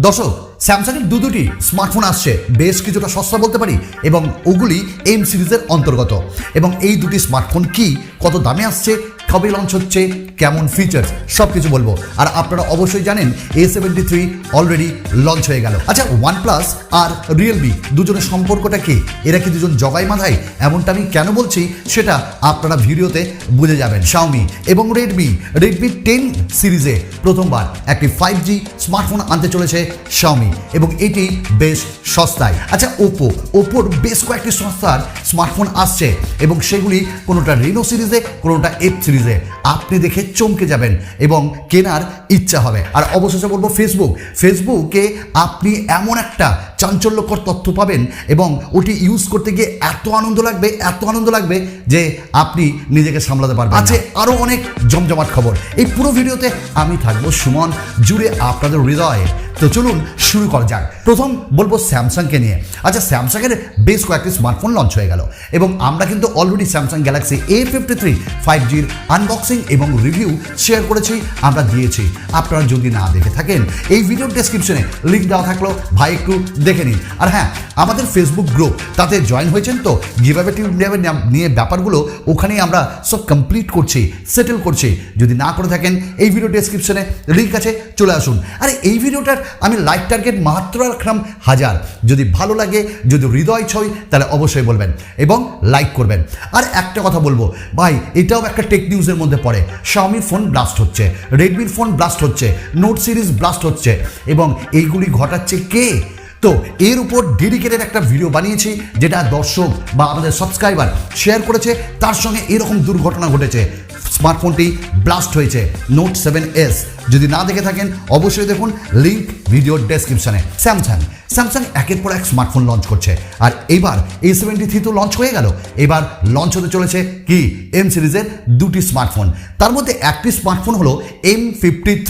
দর্শক, স্যামসাংয়ের দুটি স্মার্টফোন আসছে, বেশ কিছুটা সস্তা বলতে পারি, এবং ওগুলি এম সিরিজের অন্তর্গত। এবং এই দুটি স্মার্টফোন কি, কত দামে আসছে, কবে লঞ্চ হচ্ছে, কেমন ফিচার্স, সব কিছু বলবো। আর আপনারা অবশ্যই জানেন A73 অলরেডি লঞ্চ হয়ে গেল। আচ্ছা, OnePlus আর Realme দুজনের সম্পর্কটা কি? এরা কি দুজন জগাই মাথায়? এমনটা আমি কেন বলছি সেটা আপনারা ভিডিওতে বুঝে যাবেন। Xiaomi এবং Redmi 10 সিরিজে প্রথমবার একটি 5G স্মার্টফোন আনতে চলেছে Xiaomi, এবং এটি বেশ সস্তায়। আচ্ছা, ওপ্পোর বেশ কয়েকটি সস্তার স্মার্টফোন আসছে, এবং সেগুলি কোনোটা রেনো সিরিজে, কোনোটা এফ সিরিজে। আপনি দেখে চমকে যাবেন এবং কেনার ইচ্ছা হবে। আর অবশেষে বলবো ফেসবুকে আপনি এমন একটা চাঞ্চল্যকর তথ্য পাবেন, এবং ওটি ইউজ করতে গিয়ে এত আনন্দ লাগবে যে আপনি নিজেকে সামলাতে পারবেন। আছে আরও অনেক জমজমাট খবর। এই পুরো ভিডিওতে আমি থাকবো সুমন, জুড়ে আপনাদের হৃদয়ে। তো চলুন শুরু করা যাক। প্রথম বলবো স্যামসাংকে নিয়ে। আচ্ছা, স্যামসাংয়ের বেশ কয়েকটি স্মার্টফোন লঞ্চ হয়ে গেল, এবং আমরা কিন্তু অলরেডি স্যামসাং গ্যালাক্সি A53 5Gর আনবক্সিং এবং রিভিউ শেয়ার করেছি, আমরা দিয়েছি। আপনারা যদি না দেখে থাকেন, এই ভিডিওর ডেসক্রিপশনে লিঙ্ক দেওয়া থাকলো, ভাই একটু দেখে নিন। আর হ্যাঁ, আমাদের ফেসবুক গ্রুপ, তাতে জয়েন হয়েছেন তো? গিভঅ্যাওয়ে নিয়ে ব্যাপারগুলো ওখানেই আমরা সব কমপ্লিট করছি, সেটেল করছি। যদি না করে থাকেন, এই ভিডিও ডেসক্রিপশনে লিঙ্ক আছে, চলে আসুন। আরে এই ভিডিওটার আমি লাইক টার্গেট মাত্র রাখলাম 1000। যদি ভালো লাগে, যদি হৃদয় ছয়, তাহলে অবশ্যই বলবেন এবং লাইক করবেন। আর একটা কথা বলবো ভাই, এটাও একটা টেক নিউজের মধ্যে পড়ে। Xiaomiর ফোন ব্লাস্ট হচ্ছে, Redmiর ফোন ব্লাস্ট হচ্ছে, নোট সিরিজ ব্লাস্ট হচ্ছে, এবং এইগুলি ঘটাচ্ছে কে? তো এর উপর ডেডিকেটেড একটা ভিডিও বানিয়েছি, যেটা দর্শক বা আমাদের সাবস্ক্রাইবার শেয়ার করেছে। তার সঙ্গে এরকম দুর্ঘটনা ঘটেছে, স্মার্টফোনটি ব্লাস্ট হয়েছে, নোট 7S। যদি না দেখে থাকেন, অবশ্যই দেখুন, লিঙ্ক ভিডিওর ডেসক্রিপশনে। স্যামসাং একের পর এক স্মার্টফোন লঞ্চ করছে, আর এইবার A73 তো লঞ্চ হয়ে গেল, এবার লঞ্চ হতে চলেছে কি এম সিরিজের দুটি স্মার্টফোন। তার মধ্যে একটি স্মার্টফোন হলো M53।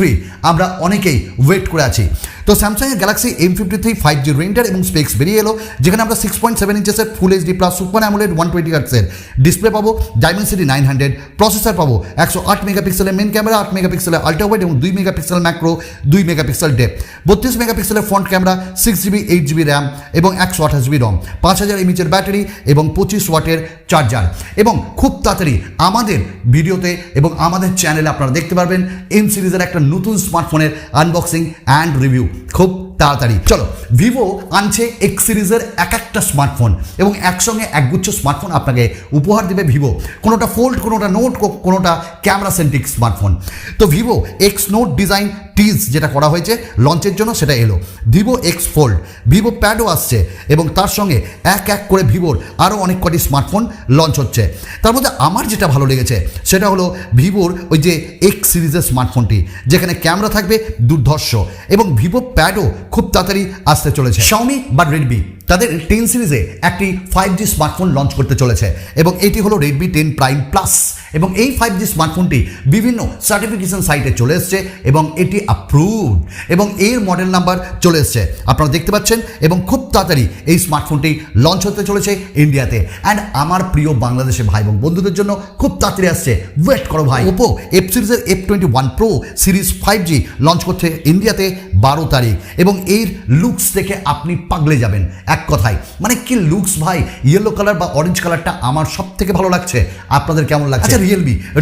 আমরা অনেকেই ওয়েট করে আছি। তো স্যামসাংয়ের গ্যালাক্সি M53 5G রেন্ডার এবং স্পেক্স বেরিয়ে এলো, যেখানে আমরা 6.7 ইঞ্চেসের full HD plus super AMOLED 120 হার্টজের ডিসপ্লে পাবো, ডাইমেনসিটি 900, প্রসেসর পাবো 108 মেগাপিক্সেলের মেন ক্যামেরা, 8 মেগাপিক্সেলের আল্ট্রা ওয়াইড এবং 2 মেগাপিক্সেল ম্যাক্রো, 2 মেগাপিক্সেল ডেপথ, 32 মেগাপিক্সেলের front camera, 6GB 8GB RAM এবং 128GB রম, 5000 mAh ব্যাটারি এবং 25 ওয়াটের চার্জার। এবং খুব তাড়াতাড়ি আমাদের ভিডিওতে এবং আমাদের চ্যানেলে আপনারা দেখতে পারবেন এম সিরিজের একটা নতুন স্মার্টফোনের আনবক্সিং অ্যান্ড রিভিউ খুব তাড়াতাড়ি। চলো, ভিভো আনছে এক্স সিরিজের একটা স্মার্টফোন, এবং একসঙ্গে একগুচ্ছ স্মার্টফোন আপনাকে উপহার দেবে ভিভো। কোনোটা ফোল্ড, কোনোটা নোট, কোনোটা ক্যামেরা সেন্ট্রিক স্মার্টফোন। তো ভিভো এক্স নোট ডিজাইন টিজ যেটা করা হয়েছে লঞ্চের জন্য, সেটা এলো। ভিভো এক্স ফোল্ড, ভিভো প্যাডও আসছে, এবং তার সঙ্গে এক এক করে ভিভোর আরও অনেক কটি স্মার্টফোন লঞ্চ হচ্ছে। তার মধ্যে আমার যেটা ভালো লেগেছে সেটা হলো ভিভোর ওই যে এক্স সিরিজের স্মার্টফোনটি, যেখানে ক্যামেরা থাকবে দুর্ধর্ষ, এবং ভিভো প্যাডও খুব তাড়াতাড়ি আসতে চলেছে। Xiaomi বা Redmi তাদের 10 সিরিজে একটি 5G স্মার্টফোন লঞ্চ করতে চলেছে, এবং এটি হলো Redmi 10 Prime Plus। এবং এই 5G স্মার্টফোনটি বিভিন্ন সার্টিফিকেশন সাইটে চলে এসছে, এবং এটি অ্যাপ্রুভড, এবং এর মডেল নাম্বার চলে এসছে, আপনারা দেখতে পাচ্ছেন। এবং খুব তাড়াতাড়ি এই স্মার্টফোনটি লঞ্চ হতে চলেছে ইন্ডিয়াতে। অ্যান্ড আমার প্রিয় বাংলাদেশের ভাই এবং বন্ধুদের জন্য খুব তাড়াতাড়ি আসছে, ওয়েট করো ভাই। ওপো এফ সিরিজের F21 Pro series 5G launch করছে ইন্ডিয়াতে 12 তারিখ, এবং এর লুকস দেখে আপনি পাগলে যাবেন। এক কথায়, মানে কি লুকস ভাই! ইয়েলো কালার বা অরেঞ্জ কালারটা আমার সব থেকে ভালো লাগছে। আপনাদের কেমন লাগছে? আচ্ছা,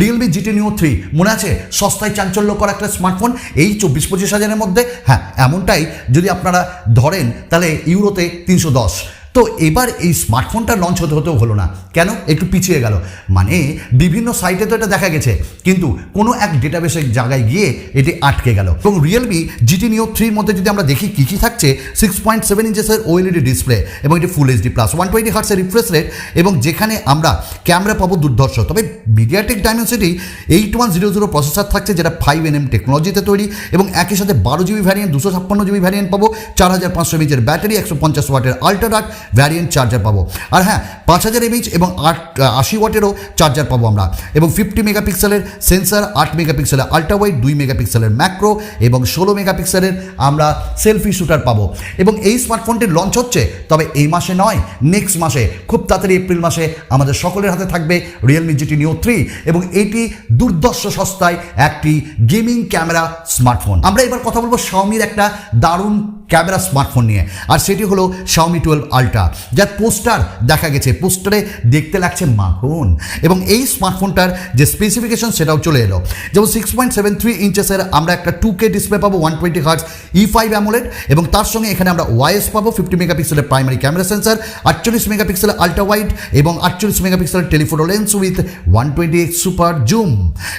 রিয়েলমি GT Neo 3 মনে আছে? সস্তায় চাঞ্চল্যকর একটা স্মার্টফোন, এই 24-25 হাজারের মধ্যে। হ্যাঁ, এমনটাই যদি আপনারা ধরেন, তাহলে ইউরোতে 310। তো এবার এই স্মার্টফোনটা লঞ্চ হতেও হলো না, কেন? একটু পিছিয়ে গেল। মানে বিভিন্ন সাইটে তো এটা দেখা গেছে, কিন্তু কোনো এক ডেটাবেসের জায়গায় গিয়ে এটি আটকে গেল। এবং রিয়েলমি GT Neo 3 মধ্যে যদি আমরা দেখি কী থাকছে, 6.7 ইঞ্চেসের OLED ডিসপ্লে, এবং এটি ফুল এইচডি প্লাস 120 হার্টসের রিফ্রেশ রেট, এবং যেখানে আমরা ক্যামেরা পাবো দুর্ধর্ষ। তবে মিডিয়াটেক ডাইমেনসিটি 8100 প্রসেসর থাকছে, যেটা 5nm টেকনোলজিতে তৈরি, এবং একই সাথে 12GB ভ্যারিয়েন্ট, 256GB ভ্যারিয়েন্ট পাবো, 4500 mAh ব্যাটারি, 150 ওয়াটের আল্ট্রা ভ্যারিয়েন্ট চার্জার পাবো। আর হ্যাঁ, 5000 mAh এবং 80 ওয়াটেরও চার্জার পাবো আমরা, এবং 50 মেগাপিক্সেলের সেন্সার, 8 মেগাপিক্সেলের আল্ট্রা ওয়াইড, 2 মেগাপিক্সেলের ম্যাক্রো, এবং 16 মেগাপিক্সেলের আমরা সেলফি শুটার পাবো। এবং এই স্মার্টফোনটি লঞ্চ হচ্ছে, তবে এই মাসে নয়, নেক্সট মাসে, খুব তাড়াতাড়ি এপ্রিল মাসে আমাদের সকলের হাতে থাকবে রিয়েলমি GT Neo 3, এবং এটি দুর্ধর্ষ সস্তায় একটি গেমিং ক্যামেরা স্মার্টফোন। আমরা এবার কথা বলবো Xiaomiর একটা দারুণ ক্যামেরা স্মার্টফোন নিয়ে, আর সেটি হলো Xiaomi 12 Ultra, যার পোস্টার দেখা গেছে, পোস্টারে দেখতে লাগছে মাখন। এবং এই স্মার্টফোনটার যে স্পেসিফিকেশন সেটাও চলে এলো, যেমন 6.73 ইঞ্চেসের আমরা একটা 2K ডিসপ্লে পাবো, 120Hz E5 অ্যামোলেড, এবং তার সঙ্গে এখানে আমরা ওয়াইএস পাবো, 50 মেগাপিক্সেলের প্রাইমারি ক্যামেরা সেন্সার, 48 মেগাপিক্সেলের আল্ট্রা ওয়াইড এবং 48 মেগাপিক্সেলের telephoto lens with 120x super zoom.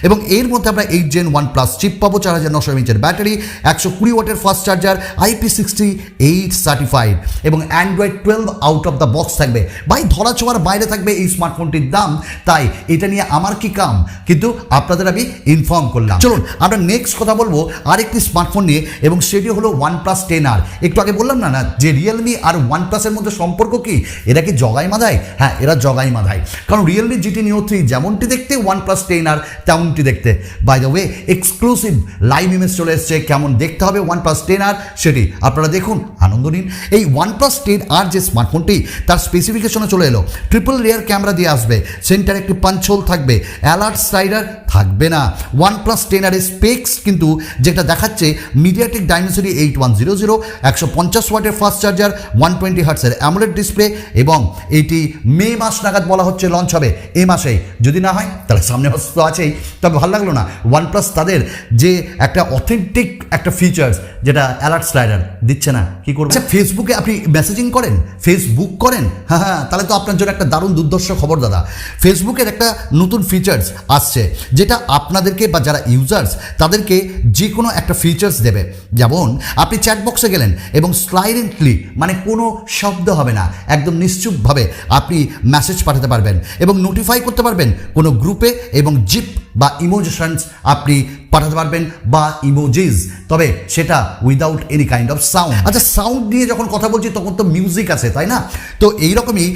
এবং এর মধ্যে আমরা 8 Gen 1+ চিপ পাবো, 4900 mAh ব্যাটারি, 120 ওয়াটের ফাস্ট চার্জার, IP68 সার্টিফাইড, এবং Android 12 out of the box থাকবে। ভাই ধরা ছোঁয়ার বাইরে থাকবে এই স্মার্টফোনটির দাম, তাই এটা নিয়ে আমার কি কাম, কিন্তু আপনাদের আমি ইনফর্ম করলাম। চলুন আমরা নেক্সট কথা বলবো আরেকটি স্মার্টফোন নিয়ে, এবং সেটি হলো 1+10R। একটু আগে বললাম না যে রিয়েলমি আর ওয়ানপ্লাসের মধ্যে সম্পর্ক কি, এরা কি জগাই মাধায়? হ্যাঁ, এরা জগাই মাধায়, কারণ রিয়েলমি GT Neo 3 যেমনটি দেখতে 1+10R তেমনটি দেখতে। By the way exclusive live image চলে এসছে, কেমন দেখতে হবে 1+10R সেটি আপনারা দেখুন, আনন্দ নিন। এই 1+10R যে স্মার্টফোনটি, তার স্পেসিফিকেশনে চলে এলো, ট্রিপল রিয়ার ক্যামেরা দিয়ে আসবে, সেন্টার একটি পাঞ্চ হোল থাকবে, অ্যালার্ট স্লাইডার থাকবে না। 1+10R এর স্পেক্স কিন্তু যেটা দেখাচ্ছে, মিডিয়াটেক ডাইমেনসিটি 8100, 150 ওয়াটের ফাস্ট চার্জার, 120Hz এর অ্যামোলেড ডিসপ্লে, এবং এটি মে মাস নাগাদ বলা হচ্ছে লঞ্চ হবে, এই মাসেই। যদি না হয় তাহলে সামনে মাস তো আছেই। তবে ভালো লাগলো না ওয়ানপ্লাস তাদের যে একটা অথেন্টিক একটা ফিচার্স যেটা অ্যালার্ট স্লাইডার দিচ্ছে না, কি করবে? আচ্ছা, ফেসবুকে আপনি মেসেজিং করেন, ফেসবুক করেন, হ্যাঁ, তাহলে তো আপনার জন্য একটা দারুণ দুর্ধর্ষ খবর দাদা। ফেসবুকের একটা নতুন ফিচার্স আসছে, যেটা আপনাদেরকে বা যারা ইউজার্স তাদেরকে যে কোনো একটা ফিচার্স দেবে। যেমন আপনি চ্যাট বক্সে গেলেন এবং সাইলেন্টলি, মানে কোনো শব্দ হবে না, একদম নিশ্চুপভাবে আপনি মেসেজ পাঠাতে পারবেন এবং নোটিফাই করতে পারবেন কোনো গ্রুপে, এবং জিপ বা ইমোশনস আপনি পাঠাতে পারবেন বা ইমোজিজ, তবে সেটা without any kind of sound. আচ্ছা, সাউন্ড নিয়ে যখন কথা বলছি তখন তো মিউজিক আছে, তাই না? তো এইরকমই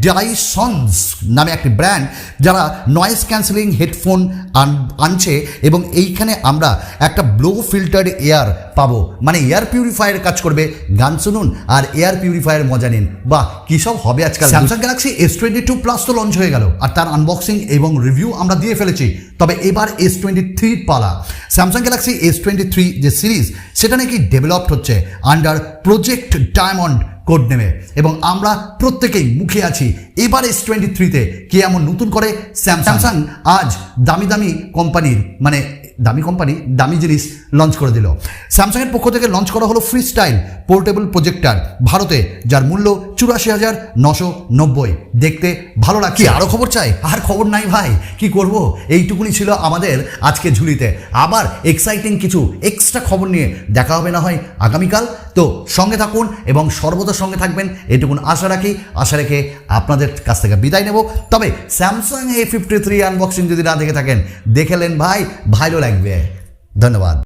ডাইসনস নামে একটি ব্র্যান্ড যারা নয়েজ ক্যান্সেলিং হেডফোন আনছে, এবং এইখানে আমরা একটা ব্লো ফিল্টার্ড এয়ার পাবো, মানে এয়ার পিউরিফায়ার কাজ করবে। গান শুনুন আর এয়ার পিউরিফায়ার মজা নিন। বাহ, কী সব হবে আজকাল। স্যামসাং গ্যালাক্সি S22+ তো লঞ্চ হয়ে গেল, আর তার আনবক্সিং এবং রিভিউ আমরা দিয়ে ফেলেছি। তবে এবার S23 পালা। স্যামসাং গ্যালাক্সি S23 যে সিরিজ, সেটা নাকি ডেভেলপড হচ্ছে আন্ডার প্রজেক্ট ডায়মন্ড কোড নেমে, এবং আমরা প্রত্যেকেই মুখে আছি এবার S23-তে কি এমন নতুন করে স্যামসাং আজ দামি কোম্পানির, মানে দামি জিনিস লঞ্চ করে দিল। স্যামসাংয়ের পক্ষ থেকে লঞ্চ করা হলো ফ্রি স্টাইল পোর্টেবল প্রজেক্টর ভারতে, যার মূল্য 84,990। দেখতে ভালো লাগছে। আরও খবর চাই? আর খবর নাই ভাই, কি করব, এইটুকুনি ছিল আমাদের আজকে ঝুলিতে। আবার এক্সাইটিং কিছু এক্সট্রা খবর নিয়ে দেখা হবে না হয় আগামীকাল। তো সঙ্গে থাকুন এবং সর্বদা সঙ্গে থাকবেন, এটুকুন আশা রেখে আপনাদের কাছ থেকে বিদায় নেব। তবে স্যামসাং A53 আনবক্সিং যদি না দেখে থাকেন, দেখে নেন ভাই, ভালো লাগবে। ধন্যবাদ।